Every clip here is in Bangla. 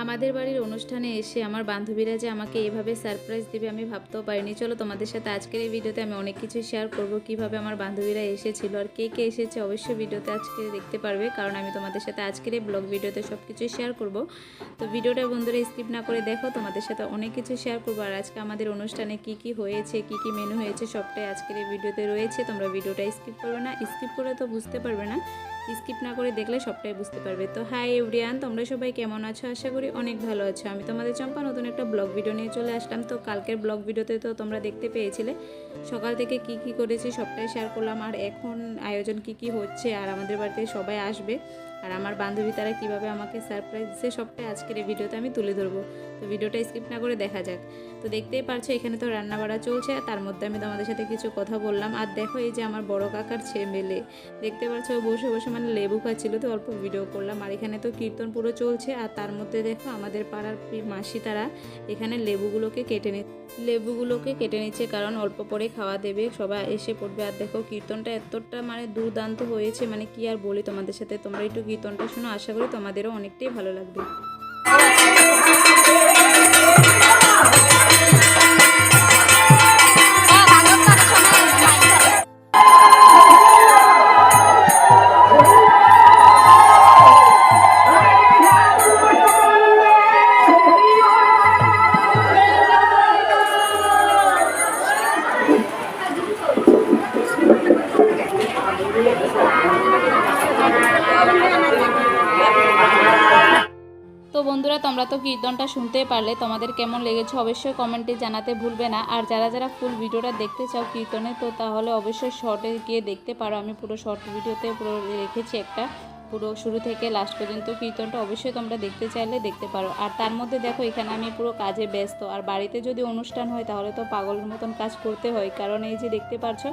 আমাদের বাড়ির অনুষ্ঠানে এসে আমার বান্ধবীরা যে আমাকে এভাবে সারপ্রাইজ দিবে আমি ভাবতেও পারিনি। চলো তোমাদের সাথে আজকের এই ভিডিওতে আমি অনেক কিছু শেয়ার করব, কিভাবে আমার বান্ধবীরা এসেছিল আর কে কে এসেছে অবশ্যই ভিডিওতে আজকে দেখতে পারবে, কারণ আমি তোমাদের সাথে আজকের এই ব্লগ ভিডিওতে সব কিছু শেয়ার করব। তো ভিডিওটা বন্ধুরা স্কিপ না করে দেখো, তোমাদের সাথে অনেক কিছু শেয়ার করবো। আর আজকে আমাদের অনুষ্ঠানে কি কি হয়েছে, কি কি মেনু হয়েছে সবটাই আজকের এই ভিডিওতে রয়েছে। তোমরা ভিডিওটা স্কিপ করবে না, স্কিপ করে তো বুঝতে পারবে না, স্কিপ না করে দেখলে সবটাই বুঝতে পারবে। তো হাই এভরিওয়ান, তোমরা সবাই কেমন আছো? আশা করি অনেক ভালো আছো। আমি তোমাদের চম্পা নতুন একটা ব্লগ ভিডিও নিয়ে চলে আসলাম। তো কালকের ব্লগ ভিডিওতে তো তোমরা দেখতে পেয়েছিলে সকাল থেকে কি কি করেছি সবটাই শেয়ার করলাম, আর এখন আয়োজন কি কি হচ্ছে, আর আমাদের বাড়িতে সবাই আসবে আর আমার বান্ধবী তারা কীভাবে আমাকে সারপ্রাইজ দিচ্ছে সবটাই আজকের এই ভিডিওতে আমি তুলে ধরবো। তো ভিডিওটা স্কিপ না করে দেখা যাক। তো দেখতেই পারছো এখানে তো রান্না বাড়া চলছে, তার মধ্যে আমি তোমাদের সাথে কিছু কথা বললাম। আর দেখো এই যে আমার বড় কাকার ছেলে, দেখতে পাচ্ছ বসে বসে মানে লেবু খাচ্ছিল, তো অল্প ভিডিও করলাম। আর এখানে তো কীর্তন পুরো চলছে, আর তার মধ্যে দেখো আমাদের পাড়ার মাসি তারা এখানে লেবুগুলোকে কেটে নিচ্ছে, কারণ অল্প পরে খাওয়া দেবে, সবাই এসে পড়বে। আর দেখো কীর্তনটা এতটা মানে দুর্দান্ত হয়েছে, মানে কি আর বলি তোমাদের সাথে। তোমরা একটু কীর্তনটা শোনো, আশা করি তোমাদেরও অনেকটাই ভালো লাগবে। তো বন্ধুরা তোমরা তো কীর্তনটা শুনতেই পারলে, তোমাদের কেমন লেগেছে অবশ্যই কমেন্টে জানাতে ভুলবে না। আর যারা যারা ফুল ভিডিওটা দেখতে চাও কীর্তনে, তো তাহলে অবশ্যই শর্টে গিয়ে দেখতে পারো। আমি পুরো শর্ট ভিডিওতে পুরো রেখেছি একটা, পুরো শুরু থেকে লাস্ট পর্যন্ত কীর্তনটা অবশ্যই তোমরা দেখতে চাইলে দেখতে পারো। আর তার মধ্যে দেখো এখানে আমি পুরো কাজে ব্যস্ত, আর বাড়িতে যদি অনুষ্ঠান হয় তাহলে তো পাগলের মতন কাজ করতে হয়, কারণ এই যে দেখতে পারছো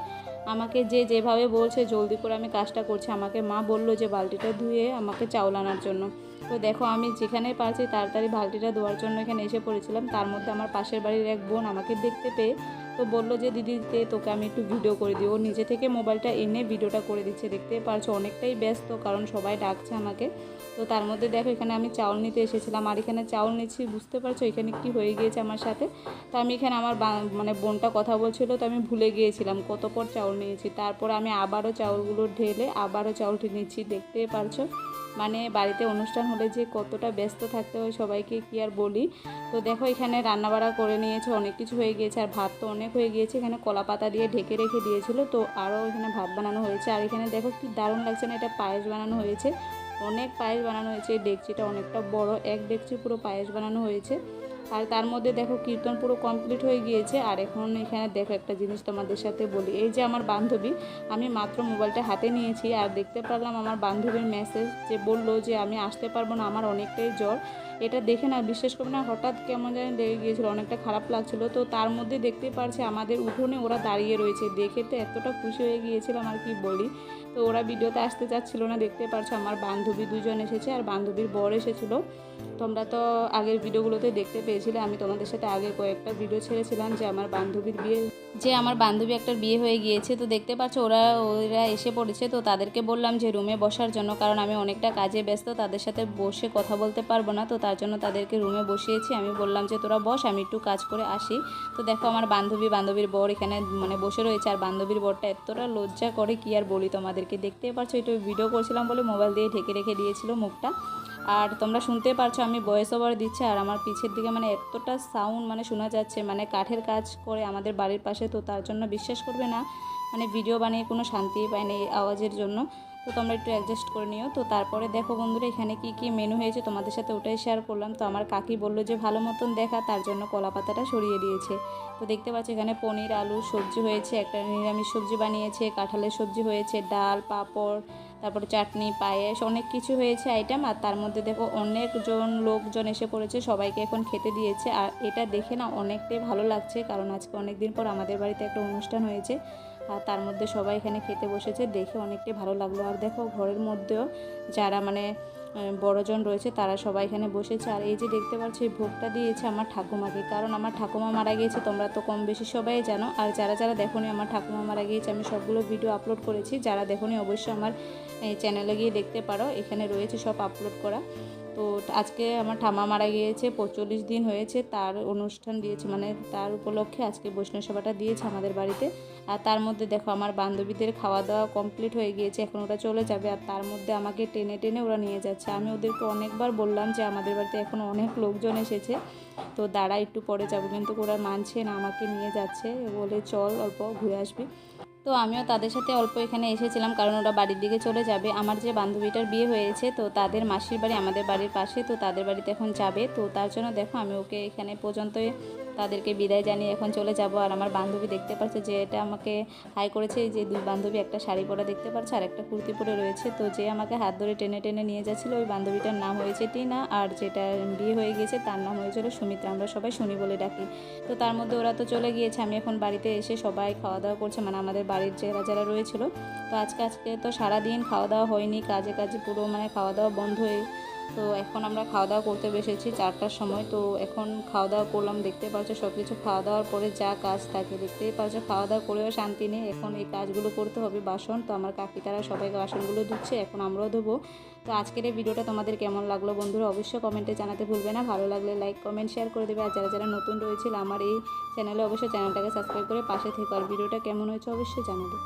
আমাকে যেভাবে বলছে জলদি করে আমি কাজটা করছি। আমাকে মা বললো যে বালতিটা ধুয়ে আমাকে চাউল আনার জন্য। তো দেখো আমি যেখানে পারছি তাড়াতাড়ি বালতিটা ধোয়ার জন্য এখানে এসে পড়েছিলাম। তার মধ্যে আমার পাশের বাড়ির এক বোন আমাকে দেখতে পেয়ে তো বললো যে দিদিতে তোকে আমি একটু ভিডিও করে দিই। ও নিজে থেকে মোবাইলটা এনে ভিডিওটা করে দিচ্ছে। দেখতে পারছো অনেকটাই ব্যস্ত, কারণ সবাই ডাকছে আমাকে। তো তার মধ্যে দেখো এখানে আমি চাউল নিতে এসেছিলাম, আর এখানে চাউল নিচ্ছি, বুঝতে পারছো এখানে কি হয়ে গিয়েছে আমার সাথে। তো আমি এখানে আমার মানে বোনটা কথা বলছিল, তো আমি ভুলে গিয়েছিলাম কত পর চাউল নিয়েছি। তারপর আমি আবারও চাউলগুলো ঢেলে আবারও চাউলটি নিচ্ছি। দেখতেই পারছো মানে বাড়িতে অনুষ্ঠান হলে যে কতটা ব্যস্ত থাকতে হয় সবাইকে কি আর বলি। তো দেখো এখানে রান্নাবাড়া করে নিয়েছে, অনেক কিছু হয়ে গিয়েছে, আর ভাত তো অনেক হয়ে গিয়েছে। এখানে কলা পাতা দিয়ে ঢেকে রেখে দিয়েছিল, তো আরও এখানে ভাত বানানো হয়েছে। আর এখানে দেখো কি দারুণ লাগছে না, এটা পায়েস বানানো হয়েছে, অনেক পায়েস বানানো হয়েছে। এই ডেকচিটা অনেকটা বড়, এক ডেকচি পুরো পায়েস বানানো হয়েছে। আর তার মধ্যে দেখো কীর্তন পুরো কমপ্লিট হয়ে গিয়েছে। আর এখন এখানে দেখো একটা জিনিস তোমাদের সাথে বলি, এই যে আমার বান্ধবী, আমি মাত্র মোবাইলটা হাতে নিয়েছি আর দেখতে পারলাম আমার বান্ধবীর মেসেজ, যে বললো যে আমি আসতে পারবো না, আমার অনেকটাই জ্বর। এটা দেখে না বিশ্বাস করবে না, হঠাৎ কেমন জানি লেগে গিয়েছিলো, অনেকটা খারাপ লাগছিল। তো তার মধ্যে দেখতে পারছে আমাদের উঠোনে ওরা দাঁড়িয়ে রয়েছে, দেখে তো এতটা খুশি হয়ে গিয়েছিলাম আর কি বলি। তো ওরা ভিডিওতে আসতে চাচ্ছিল না, দেখতে পারছো আমার বান্ধবী দুজন এসেছে আর বান্ধবীর বর এসেছিলো। তোমরা তো আগের ভিডিওগুলোতে দেখতে পেয়েছিলে, আমি তোমাদের সাথে আগে কয়েকটা ভিডিও ছেড়েছিলাম যে আমার বান্ধবী একটা বিয়ে হয়ে গিয়েছে। তো দেখতে পাচ্ছ ওরা এসে পড়েছে। তো তাদেরকে বললাম যে রুমে বসার জন্য, কারণ আমি অনেকটা কাজে ব্যস্ত, তাদের সাথে বসে কথা বলতে পারবো না। তো তার জন্য তাদেরকে রুমে বসিয়েছি। আমি বললাম যে তোরা বস, আমি একটু কাজ করে আসি। তো দেখো আমার বান্ধবীর বর এখানে মানে বসে রয়েছে, আর বান্ধবীর বরটা এতটা লজ্জা করে কি আর বলি তোমাদেরকে। দেখতে পাচ্ছ একটু ভিডিও করছিলাম বলে মোবাইল দিয়ে ঢেকে রেখে দিয়েছিল মুখটা। আর তোমরা শুনতে পারছো আমি ভয়েস ওভার দিচ্ছি, আর আমার পিছের দিকে মানে এতটা সাউন্ড মানে শোনা যাচ্ছে, মানে কাঠের কাজ করে আমাদের বাড়ির পাশে। তো তার জন্য বিশ্বাস করবে না, মানে ভিডিও বানিয়ে কোনো শান্তি পায় না এই আওয়াজের জন্য। তো তোমরা একটু অ্যাডজাস্ট করে নিও। তো তারপরে দেখো বন্ধুরা এখানে কি কি মেনু হয়েছে তোমাদের সাথে ওটাই শেয়ার করলাম। তো আমার কাকি বললো যে ভালো মতন দেখা, তার জন্য কলা পাতাটা সরিয়ে দিয়েছে। তো দেখতে পাচ্ছি এখানে পনির আলু সবজি হয়েছে, একটা নিরামিষ সবজি বানিয়েছে, কাঁঠালের সবজি হয়েছে, ডাল পাঁপড়, তারপরে চাটনি পায়েস, অনেক কিছু হয়েছে আইটেম। আর তার মধ্যে দেখো অনেকজন লোকজন এসে পড়েছে, সবাইকে এখন খেতে দিয়েছে। আর এটা দেখে না অনেকটাই ভালো লাগছে, কারণ আজকে অনেক দিন পর আমাদের বাড়িতে একটা অনুষ্ঠান হয়েছে, আর তার মধ্যে সবাই এখানে খেতে বসেছে, দেখে অনেকটাই ভালো লাগলো। আর দেখো ঘরের মধ্যেও যারা মানে বড়জন রয়েছে তারা সবাই এখানে বসেছে। আর এই যে দেখতে পাচ্ছি এই ভোগটা দিয়েছে আমার ঠাকুমাকে, কারণ আমার ঠাকুমা মারা গিয়েছে, তোমরা তো কম বেশি সবাই জানো। আর যারা যারা দেখোনি আমার ঠাকুমা মারা গিয়েছে, আমি সবগুলো ভিডিও আপলোড করেছি, যারা দেখোনি অবশ্যই আমার চ্যানেলে গিয়ে দেখতে পারো, এখানে রয়েছে সব আপলোড করা। তো আজকে আমার ঠাম্মা মারা গিয়েছে, 45 দিন হয়েছে, তার অনুষ্ঠান দিয়েছে, মানে তার উপলক্ষে আজকে বৈষ্ণব সেবাটা দিয়েছে আমাদের বাড়িতে। আর তার মধ্যে দেখো আমার বান্ধবীদের খাওয়া দাওয়া কমপ্লিট হয়ে গিয়েছে, এখন ওরা চলে যাবে। আর তার মধ্যে আমাকে টেনে টেনে ওরা নিয়ে যাচ্ছে। আমি ওদেরকে অনেকবার বললাম যে আমাদের বাড়িতে এখন অনেক লোকজন এসেছে, তো দাঁড়া একটু পরে যাবো, কিন্তু ওরা মানছে না, আমাকে নিয়ে যাচ্ছে, বলে চল অল্প ঘুরে আসবি। তো আমিও তাদের সাথে অল্প এখানে এসেছিলাম, কারণ ওরা বাড়ির দিকে চলে যাবে। আমার যে বান্ধবীটার বিয়ে হয়েছে, তো তাদের মাসির বাড়ি আমাদের বাড়ির পাশে, তো তাদের বাড়িতে এখন যাবে। তো তার জন্য দেখো আমি ওকে এখানে পর্যন্ত তাদেরকে বিদায় জানিয়ে এখন চলে যাব। আর আমার বান্ধবী দেখতে পাচ্ছে যে এটা আমাকে হাই করেছে, যে দুই বান্ধবী একটা শাড়ি পরা দেখতে পাচ্ছে আর একটা কুর্তি পরে রয়েছে। তো যে আমাকে হাত ধরে টেনে টেনে নিয়ে যাচ্ছিল ওই বান্ধবীটার নাম হয়েছে টিনা, আর যেটা বিয়ে হয়ে গিয়েছে তার নাম হয়েছিল সুমিত্রা, আমরা সবাই শুনি বলে ডাকি। তো তার মধ্যে ওরা তো চলে গিয়েছে, আমি এখন বাড়িতে এসে সবাই খাওয়া দাওয়া করছে, মানে আমাদের বাড়ির যারা যারা রয়েছিল। তো আজকে তো সারাদিন খাওয়া দাওয়া হয়নি, কাজে কাজে পুরো মানে খাওয়া দাওয়া বন্ধ হয়ে। তো এখন আমরা খাওয়া দাওয়া করতে বসেছি 4টার সময়। তো এখন খাওয়া দাওয়া করলাম, দেখতে পাচ্ছ সব কিছু খাওয়া দাওয়ার পরে যা কাজ থাকে দেখতেই পাচ্ছ, খাওয়া দাওয়া করেও শান্তি নেই, এখন এই কাজগুলো করতে হবে। বাসন তো আমার কাকি তারা সবাই বাসনগুলো ধুচ্ছে, এখন আমরাও ধোবো। তো আজকের এই ভিডিওটা তোমাদের কেমন লাগলো বন্ধুরা অবশ্যই কমেন্টে জানাতে ভুলবে না। ভালো লাগলে লাইক কমেন্ট শেয়ার করে দেবে। আর যারা যারা নতুন রয়েছিল আমার এই চ্যানেলে অবশ্যই চ্যানেলটাকে সাবস্ক্রাইব করে পাশে থেকে। আর ভিডিওটা কেমন হয়েছে অবশ্যই জানাবে।